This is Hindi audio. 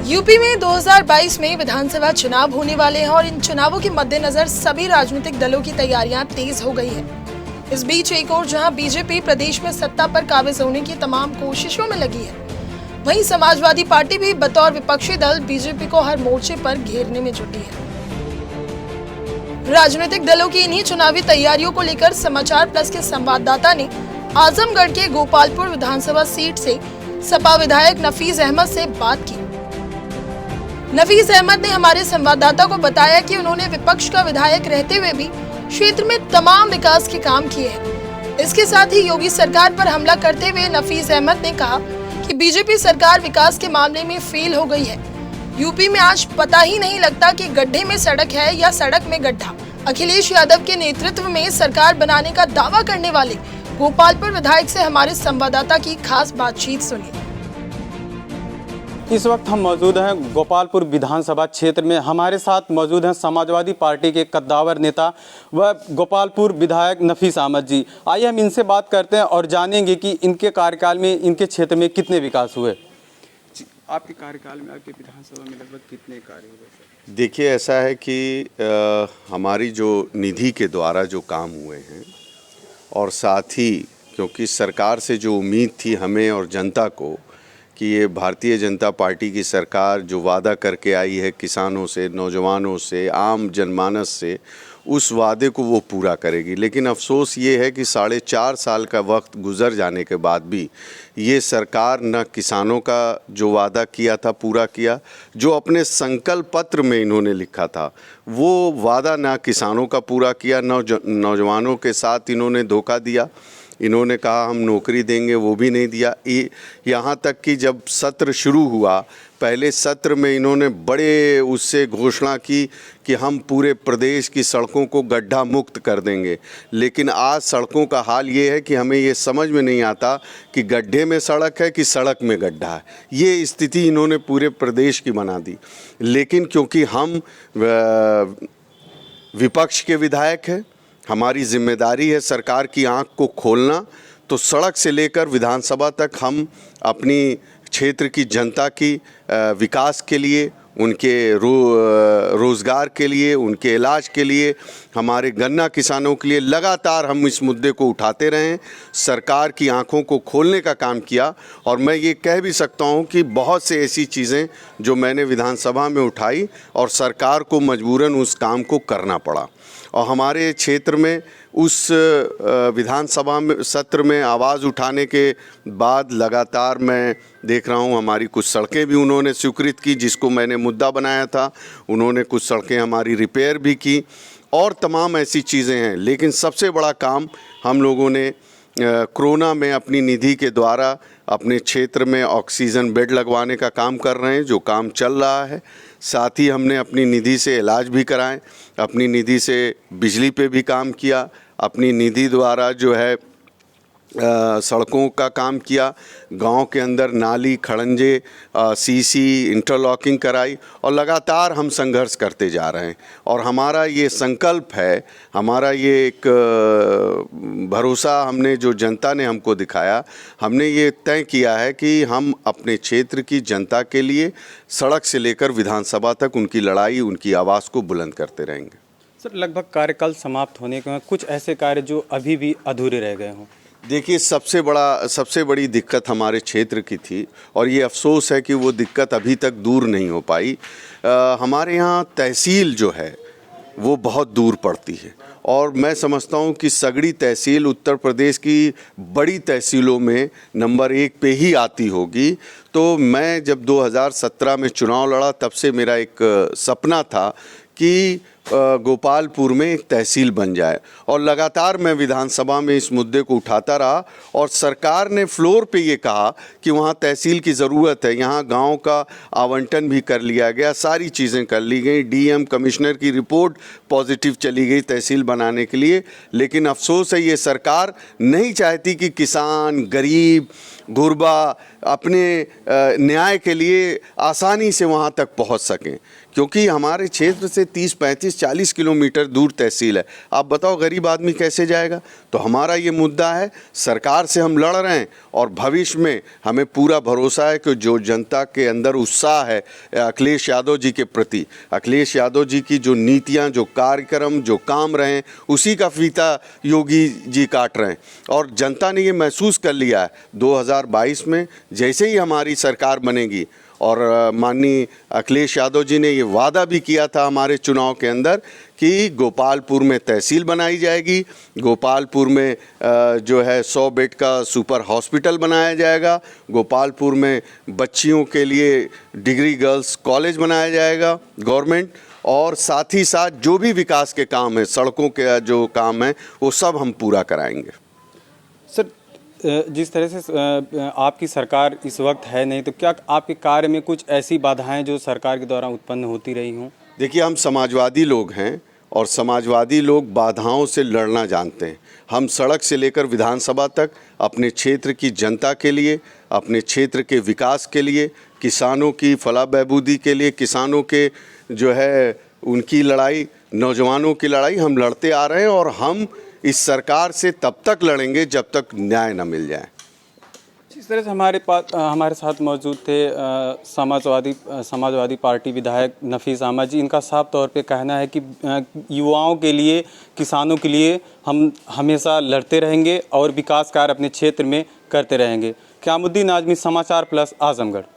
यूपी में 2022 में विधानसभा चुनाव होने वाले हैं और इन चुनावों के मद्देनजर सभी राजनीतिक दलों की तैयारियां तेज हो गई है। इस बीच एक और जहां बीजेपी प्रदेश में सत्ता पर काबिज होने की तमाम कोशिशों में लगी है, वहीं समाजवादी पार्टी भी बतौर विपक्षी दल बीजेपी को हर मोर्चे पर घेरने में जुटी है। राजनीतिक दलों की इन्हीं चुनावी तैयारियों को लेकर समाचार प्लस के संवाददाता ने आजमगढ़ के गोपालपुर विधानसभा सीट से सपा विधायक नफीस अहमद से बात की। नफीस अहमद ने हमारे संवाददाता को बताया कि उन्होंने विपक्ष का विधायक रहते हुए भी क्षेत्र में तमाम विकास के काम किए हैं। इसके साथ ही योगी सरकार पर हमला करते हुए नफीस अहमद ने कहा कि बीजेपी सरकार विकास के मामले में फेल हो गई है। यूपी में आज पता ही नहीं लगता कि गड्ढे में सड़क है या सड़क में गड्ढा। अखिलेश यादव के नेतृत्व में सरकार बनाने का दावा करने वाले गोपालपुर विधायक से हमारे संवाददाता की खास बातचीत सुनिए। इस वक्त हम मौजूद हैं गोपालपुर विधानसभा क्षेत्र में। हमारे साथ मौजूद हैं समाजवादी पार्टी के कद्दावर नेता व गोपालपुर विधायक नफीस अहमद जी। आइए हम इनसे बात करते हैं और जानेंगे कि इनके कार्यकाल में इनके क्षेत्र में कितने विकास हुए। आपके कार्यकाल में आपके विधानसभा में लगभग कितने कार्य हुए? देखिए, ऐसा है कि हमारी जो निधि के द्वारा जो काम हुए हैं और साथ ही क्योंकि सरकार से जो उम्मीद थी हमें और जनता को कि ये भारतीय जनता पार्टी की सरकार जो वादा करके आई है किसानों से, नौजवानों से, आम जनमानस से, उस वादे को वो पूरा करेगी। लेकिन अफसोस ये है कि 4.5 साल का वक्त गुजर जाने के बाद भी ये सरकार न किसानों का जो वादा किया था पूरा किया, जो अपने संकल्प पत्र में इन्होंने लिखा था वो वादा ना किसानों का पूरा किया, नौजवानों के साथ इन्होंने धोखा दिया। इन्होंने कहा हम नौकरी देंगे, वो भी नहीं दिया। यहाँ तक कि जब सत्र शुरू हुआ, पहले सत्र में इन्होंने बड़े उससे घोषणा की कि हम पूरे प्रदेश की सड़कों को गड्ढा मुक्त कर देंगे। लेकिन आज सड़कों का हाल ये है कि हमें ये समझ में नहीं आता कि गड्ढे में सड़क है कि सड़क में गड्ढा है। ये स्थिति इन्होंने पूरे प्रदेश की बना दी। लेकिन क्योंकि हम विपक्ष के विधायक हैं, हमारी जिम्मेदारी है सरकार की आंख को खोलना, तो सड़क से लेकर विधानसभा तक हम अपनी क्षेत्र की जनता की विकास के लिए, उनके रोज़गार के लिए, उनके इलाज के लिए, हमारे गन्ना किसानों के लिए लगातार हम इस मुद्दे को उठाते रहें, सरकार की आंखों को खोलने का काम किया। और मैं ये कह भी सकता हूँ कि बहुत से ऐसी चीज़ें जो मैंने विधानसभा में उठाई और सरकार को मजबूरन उस काम को करना पड़ा। और हमारे क्षेत्र में उस विधानसभा में सत्र में आवाज़ उठाने के बाद लगातार मैं देख रहा हूँ हमारी कुछ सड़कें भी उन्होंने स्वीकृत की, जिसको मैंने मुद्दा बनाया था। उन्होंने कुछ सड़कें हमारी रिपेयर भी की और तमाम ऐसी चीज़ें हैं। लेकिन सबसे बड़ा काम हम लोगों ने कोरोना में अपनी निधि के द्वारा अपने क्षेत्र में ऑक्सीजन बेड लगवाने का काम कर रहे हैं, जो काम चल रहा है। साथ ही हमने अपनी निधि से इलाज भी कराएं, अपनी निधि से बिजली पे भी काम किया, अपनी निधि द्वारा जो है सड़कों का काम किया, गांव के अंदर नाली, खड़ंजे, सीसी, इंटरलॉकिंग कराई और लगातार हम संघर्ष करते जा रहे हैं। और हमारा ये संकल्प है, हमारा ये एक भरोसा हमने जो जनता ने हमको दिखाया, हमने ये तय किया है कि हम अपने क्षेत्र की जनता के लिए सड़क से लेकर विधानसभा तक उनकी लड़ाई, उनकी आवाज़ को बुलंद करते रहेंगे। सर, लगभग कार्यकाल समाप्त होने के बाद कुछ ऐसे कार्य जो अभी भी अधूरे रह गए हों? देखिए, सबसे बड़ी दिक्कत हमारे क्षेत्र की थी और ये अफसोस है कि वो दिक्कत अभी तक दूर नहीं हो पाई। हमारे यहाँ तहसील जो है वो बहुत दूर पड़ती है और मैं समझता हूँ कि सगड़ी तहसील उत्तर प्रदेश की बड़ी तहसीलों में नंबर 1 पे ही आती होगी। तो मैं जब 2017 में चुनाव लड़ा, तब से मेरा एक सपना था कि गोपालपुर में एक तहसील बन जाए और लगातार मैं विधानसभा में इस मुद्दे को उठाता रहा और सरकार ने फ्लोर पे ये कहा कि वहाँ तहसील की ज़रूरत है। यहाँ गांव का आवंटन भी कर लिया गया, सारी चीज़ें कर ली गई, डीएम कमिश्नर की रिपोर्ट पॉजिटिव चली गई तहसील बनाने के लिए। लेकिन अफसोस है ये सरकार नहीं चाहती कि किसान, गरीब, गुरबा अपने न्याय के लिए आसानी से वहाँ तक पहुँच सकें, क्योंकि हमारे क्षेत्र से 30, 35, 40 किलोमीटर दूर तहसील है। आप बताओ गरीब आदमी कैसे जाएगा? तो हमारा ये मुद्दा है, सरकार से हम लड़ रहे हैं और भविष्य में हमें पूरा भरोसा है कि जो जनता के अंदर उत्साह है अखिलेश यादव जी के प्रति, अखिलेश यादव जी की जो नीतियां, जो कार्यक्रम, जो काम रहे, उसी का फीता योगी जी काट रहे हैं। और जनता ने ये महसूस कर लिया है 2022 में जैसे ही हमारी सरकार बनेगी, और माननीय अखिलेश यादव जी ने ये वादा भी किया था हमारे चुनाव के अंदर कि गोपालपुर में तहसील बनाई जाएगी, गोपालपुर में जो है 100 बेड का सुपर हॉस्पिटल बनाया जाएगा, गोपालपुर में बच्चियों के लिए डिग्री गर्ल्स कॉलेज बनाया जाएगा गवर्नमेंट, और साथ ही साथ जो भी विकास के काम हैं, सड़कों के जो काम हैं, वो सब हम पूरा कराएंगे। सर, जिस तरह से आपकी सरकार इस वक्त है नहीं, तो क्या आपके कार्य में कुछ ऐसी बाधाएं जो सरकार के द्वारा उत्पन्न होती रही हों? देखिए, हम समाजवादी लोग हैं और समाजवादी लोग बाधाओं से लड़ना जानते हैं। हम सड़क से लेकर विधानसभा तक अपने क्षेत्र की जनता के लिए, अपने क्षेत्र के विकास के लिए, किसानों की फलाह बहबूदी के लिए, किसानों के जो है उनकी लड़ाई, नौजवानों की लड़ाई हम लड़ते आ रहे हैं, और हम इस सरकार से तब तक लड़ेंगे जब तक न्याय न मिल जाए। इस तरह से हमारे साथ मौजूद थे समाजवादी पार्टी विधायक नफीस अहमद जी। इनका साफ तौर पे कहना है कि युवाओं के लिए, किसानों के लिए हम हमेशा लड़ते रहेंगे और विकास कार्य अपने क्षेत्र में करते रहेंगे। क़यामुद्दीन आज़मी, समाचार प्लस, आज़मगढ़।